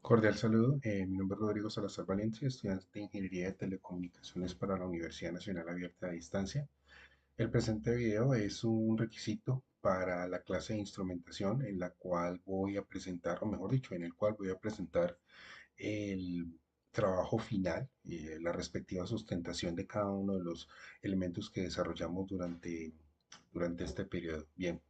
Cordial saludo, mi nombre es Rodrigo Salazar Valencia, estudiante de Ingeniería de Telecomunicaciones para la Universidad Nacional Abierta a Distancia. El presente video es un requisito para la clase de instrumentación en la cual voy a presentar, o mejor dicho, en el cual voy a presentar el trabajo final, la respectiva sustentación de cada uno de los elementos que desarrollamos durante este periodo. Bien.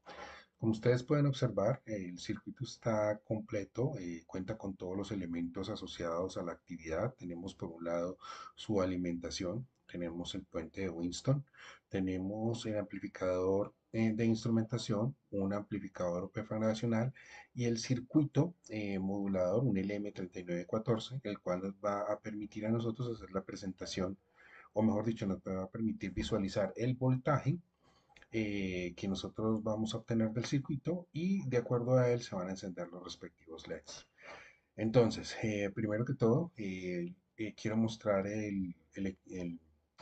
Como ustedes pueden observar, el circuito está completo, cuenta con todos los elementos asociados a la actividad. Tenemos por un lado su alimentación, tenemos el puente de Winston, tenemos el amplificador de instrumentación, un amplificador operacional y el circuito modulador, un LM3914, el cual nos va a permitir a nosotros hacer la presentación, o mejor dicho, nos va a permitir visualizar el voltaje que nosotros vamos a obtener del circuito y de acuerdo a él se van a encender los respectivos LEDs. Entonces, primero que todo, quiero mostrar el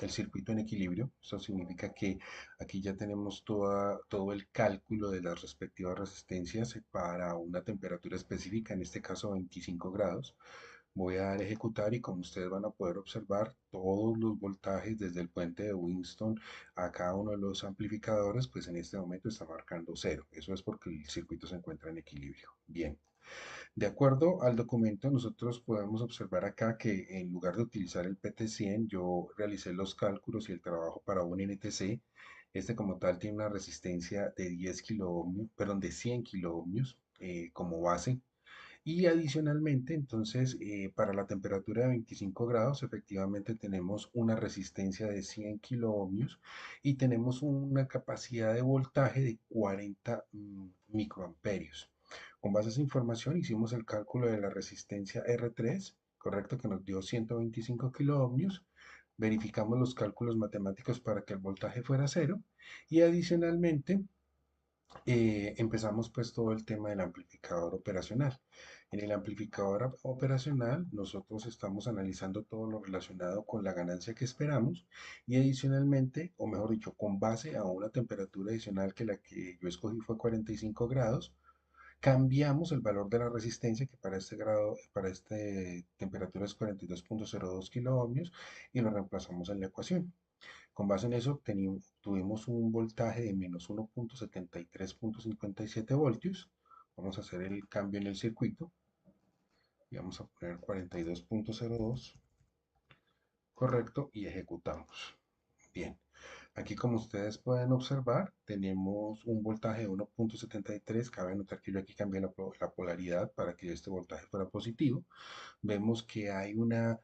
circuito en equilibrio. Eso significa que aquí ya tenemos todo el cálculo de las respectivas resistencias para una temperatura específica, en este caso 25 grados. Voy a dar a ejecutar y como ustedes van a poder observar, todos los voltajes desde el puente de Winston a cada uno de los amplificadores, pues en este momento está marcando cero. Eso es porque el circuito se encuentra en equilibrio. Bien. De acuerdo al documento, nosotros podemos observar acá que en lugar de utilizar el PT100, yo realicé los cálculos y el trabajo para un NTC. Este como tal tiene una resistencia de 10 kiloohmios, perdón, de 100 kiloohmios como base. Y adicionalmente, entonces, para la temperatura de 25 grados, efectivamente tenemos una resistencia de 100 kiloohmios y tenemos una capacidad de voltaje de 40 microamperios. Con base a esa información hicimos el cálculo de la resistencia R3, correcto, que nos dio 125 kiloohmios. Verificamos los cálculos matemáticos para que el voltaje fuera cero y adicionalmente empezamos pues todo el tema del amplificador operacional. En el amplificador operacional nosotros estamos analizando todo lo relacionado con la ganancia que esperamos y adicionalmente, o mejor dicho, con base a una temperatura adicional que la que yo escogí fue 45 grados, cambiamos el valor de la resistencia, que para este grado, para esta temperatura es 42.02 kiloohmios, y lo reemplazamos en la ecuación. Con base en eso, tuvimos un voltaje de menos 1.73.57 voltios. Vamos a hacer el cambio en el circuito y vamos a poner 42.02, correcto, y ejecutamos. Bien, aquí como ustedes pueden observar, tenemos un voltaje de 1.73. Cabe notar que yo aquí cambié la polaridad para que este voltaje fuera positivo. Vemos que hay una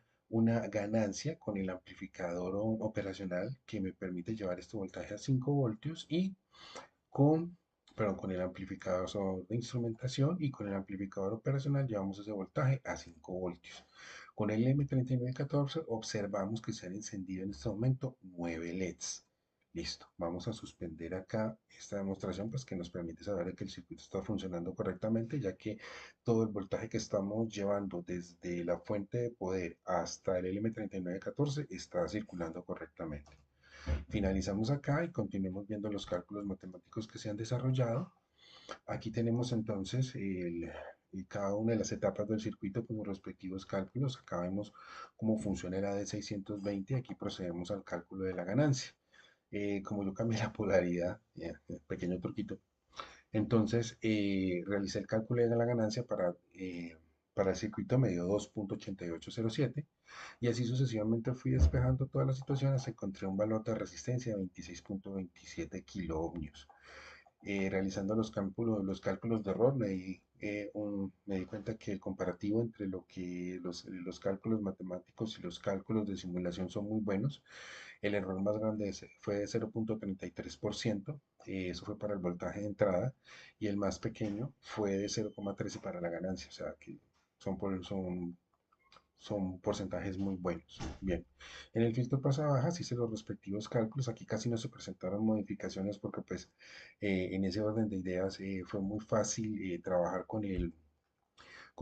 ganancia con el amplificador operacional que me permite llevar este voltaje a 5 voltios y con, perdón, con el amplificador de instrumentación y con el amplificador operacional llevamos ese voltaje a 5 voltios. Con el M3914 observamos que se han encendido en este momento 9 LEDs. Listo, vamos a suspender acá esta demostración, pues que nos permite saber que el circuito está funcionando correctamente, ya que todo el voltaje que estamos llevando desde la fuente de poder hasta el LM3914 está circulando correctamente. Finalizamos acá y continuemos viendo los cálculos matemáticos que se han desarrollado. Aquí tenemos entonces cada una de las etapas del circuito con los respectivos cálculos. Acá vemos cómo funciona el AD620. Aquí procedemos al cálculo de la ganancia. Como yo cambié la polaridad, pequeño truquito, entonces realicé el cálculo de la ganancia para el circuito, me dio 2.8807 y así sucesivamente fui despejando todas las situaciones, encontré un valor de resistencia de 26.27 kiloohmios. Realizando los cálculos de error, me di cuenta que el comparativo entre lo que los cálculos matemáticos y los cálculos de simulación son muy buenos. El error más grande fue de 0.33%, eso fue para el voltaje de entrada, y el más pequeño fue de 0.13 para la ganancia, o sea que son porcentajes muy buenos. Bien, en el filtro pasa-bajas hice los respectivos cálculos. Aquí casi no se presentaron modificaciones porque pues en ese orden de ideas fue muy fácil trabajar con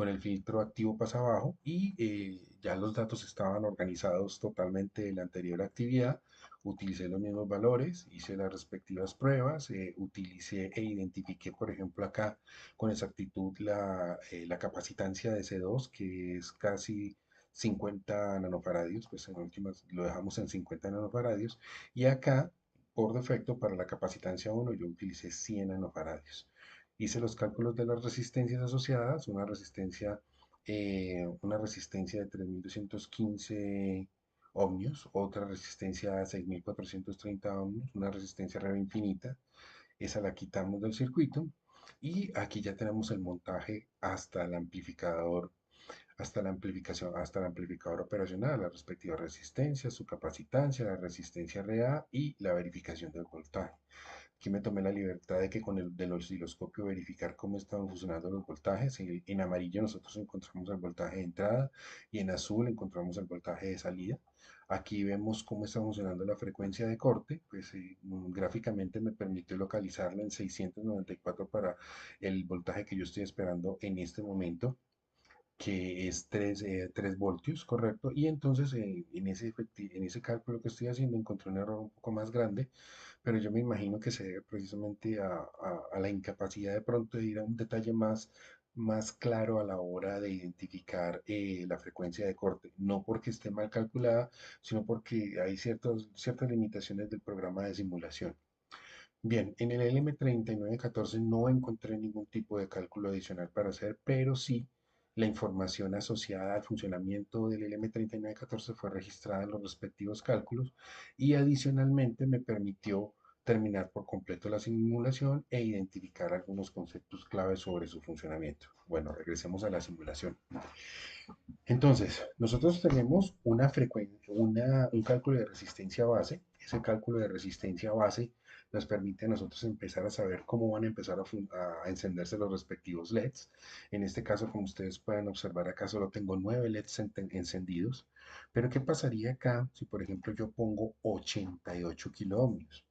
el filtro activo pasa abajo y ya los datos estaban organizados totalmente en la anterior actividad utilicé los mismos valores, hice las respectivas pruebas, utilicé e identifiqué, por ejemplo, acá con exactitud la capacitancia de C2, que es casi 50 nanofaradios, pues en últimas lo dejamos en 50 nanofaradios, y acá, por defecto, para la capacitancia 1 yo utilicé 100 nanofaradios. Hice los cálculos de las resistencias asociadas, una resistencia de 3215 ohmios, otra resistencia a 6430 ohmios, una resistencia re infinita, esa la quitamos del circuito y aquí ya tenemos el montaje hasta el amplificador, hasta la amplificación, hasta el amplificador operacional, la respectiva resistencia, su capacitancia, la resistencia RA y la verificación del voltaje. Aquí me tomé la libertad de que con el del osciloscopio verificar cómo estaban funcionando los voltajes. En amarillo nosotros encontramos el voltaje de entrada y en azul encontramos el voltaje de salida. Aquí vemos cómo está funcionando la frecuencia de corte, pues gráficamente me permitió localizarla en 694 para el voltaje que yo estoy esperando en este momento, que es 3 voltios, correcto. Y entonces en ese cálculo que estoy haciendo encontré un error un poco más grande, pero yo me imagino que se debe precisamente a la incapacidad de pronto de ir a un detalle más claro a la hora de identificar la frecuencia de corte, no porque esté mal calculada, sino porque hay ciertas limitaciones del programa de simulación. Bien, en el LM3914 no encontré ningún tipo de cálculo adicional para hacer, pero sí la información asociada al funcionamiento del LM3914 fue registrada en los respectivos cálculos y adicionalmente me permitió terminar por completo la simulación e identificar algunos conceptos claves sobre su funcionamiento. Bueno, regresemos a la simulación. Entonces, nosotros tenemos un cálculo de resistencia base. Ese cálculo de resistencia base nos permite a nosotros empezar a saber cómo van a empezar a encenderse los respectivos LEDs. En este caso, como ustedes pueden observar acá, solo tengo 9 LEDs encendidos. Pero ¿qué pasaría acá si, por ejemplo, yo pongo 88 kilo ohmios?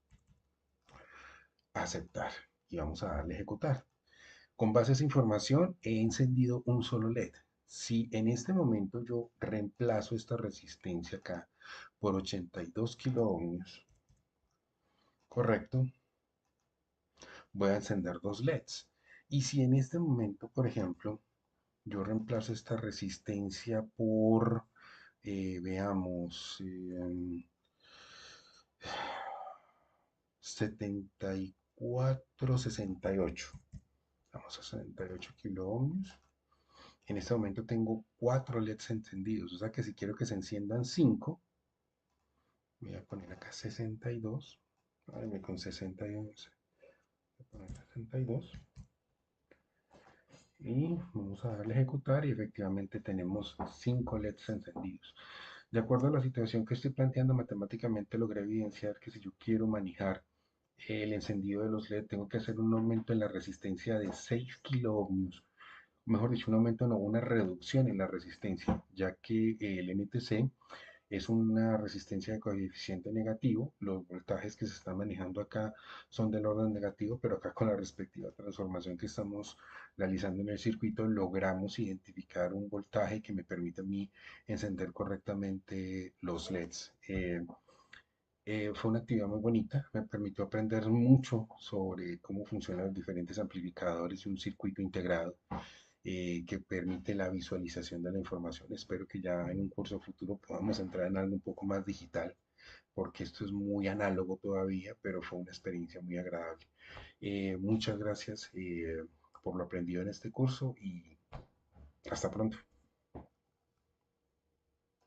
Aceptar. Y vamos a darle a ejecutar. Con base a esa información, he encendido un solo LED. Si en este momento yo reemplazo esta resistencia acá por 82 kilo ohmios, correcto, voy a encender dos LEDs. Y si en este momento, por ejemplo, yo reemplazo esta resistencia por, veamos, 7468. Vamos a 68 kilo ohmios. En este momento tengo 4 LEDs encendidos, o sea que si quiero que se enciendan 5, voy a poner acá 62, con 61, voy a poner 62 y vamos a darle a ejecutar y efectivamente tenemos 5 LEDs encendidos. De acuerdo a la situación que estoy planteando matemáticamente, logré evidenciar que si yo quiero manejar el encendido de los LED, tengo que hacer un aumento en la resistencia de 6 kilo ohmios, mejor dicho, un aumento, no, una reducción en la resistencia, ya que el NTC es una resistencia de coeficiente negativo. Los voltajes que se están manejando acá son del orden negativo, pero acá con la respectiva transformación que estamos realizando en el circuito logramos identificar un voltaje que me permite a mí encender correctamente los LEDs. Fue una actividad muy bonita, me permitió aprender mucho sobre cómo funcionan los diferentes amplificadores y un circuito integrado que permite la visualización de la información. Espero que ya en un curso futuro podamos entrar en algo un poco más digital, porque esto es muy análogo todavía, pero fue una experiencia muy agradable. Muchas gracias por lo aprendido en este curso y hasta pronto.